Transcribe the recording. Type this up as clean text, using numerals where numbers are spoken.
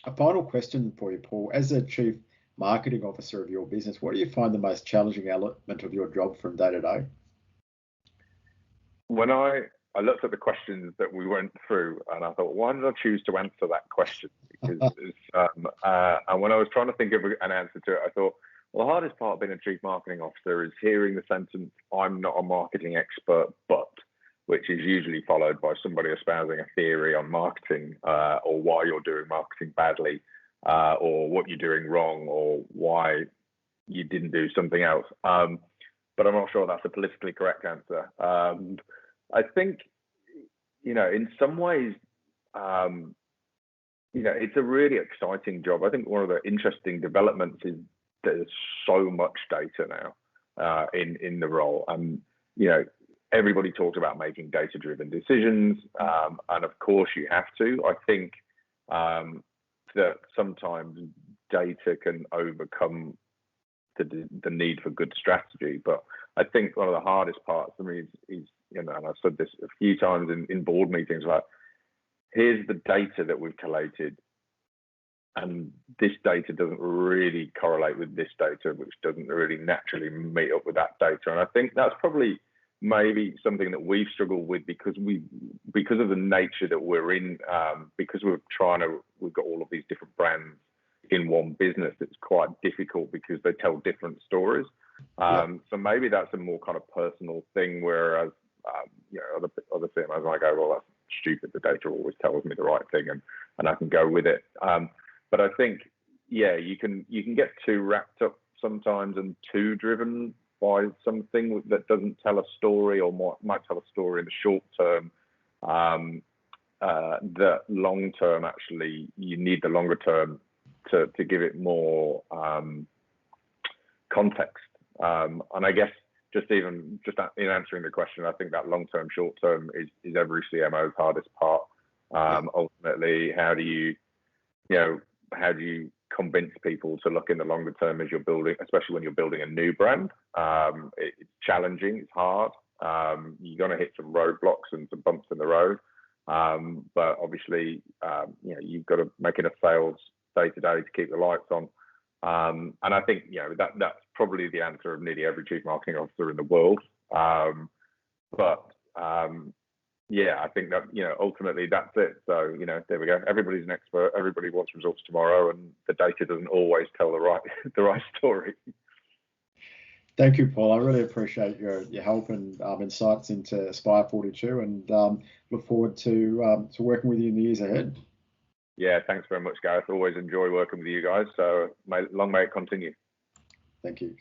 A final question for you, Paul. As a chief marketing officer of your business, what do you find the most challenging element of your job from day to day? When I looked at the questions that we went through, and I thought, why did I choose to answer that question? Because and when I was trying to think of an answer to it, I thought, well, the hardest part of being a chief marketing officer is hearing the sentence, "I'm not a marketing expert, but," which is usually followed by somebody espousing a theory on marketing, or why you're doing marketing badly, or what you're doing wrong, or why you didn't do something else. But I'm not sure that's a politically correct answer. I think, in some ways, it's a really exciting job. I think one of the interesting developments is there's so much data now in the role, and everybody talks about making data-driven decisions, and of course you have to. I think that sometimes data can overcome the need for good strategy, but I think one of the hardest parts for me is and I've said this a few times in board meetings, like, here's the data that we've collated, and this data doesn't really correlate with this data, which doesn't really naturally meet up with that data. And I think that's probably maybe something that we've struggled with because of the nature that we're in, because we've got all of these different brands in one business. It's quite difficult because they tell different stories. So maybe that's a more kind of personal thing, whereas other CMOs might go, well, that's stupid, the data always tells me the right thing, and I can go with it. But I think, you can get too wrapped up sometimes and too driven by something that doesn't tell a story, or might tell a story in the short term. The long term, actually, you need the longer term to give it more context. And I guess just in answering the question, I think that long term, short term is every CMO's hardest part. Ultimately, how do you convince people to look in the longer term as you're building, especially when you're building a new brand? It's challenging, it's hard. You're going to hit some roadblocks and some bumps in the road. But obviously, you've got to make enough sales day to day to keep the lights on. And I think, that's probably the answer of nearly every chief marketing officer in the world. I think that, ultimately that's it. So, there we go. Everybody's an expert. Everybody wants results tomorrow, and the data doesn't always tell the right story. Thank you, Paul. I really appreciate your help and insights into Aspire42, and look forward to working with you in the years ahead. Yeah, thanks very much, Gareth. Always enjoy working with you guys. So long may it continue. Thank you.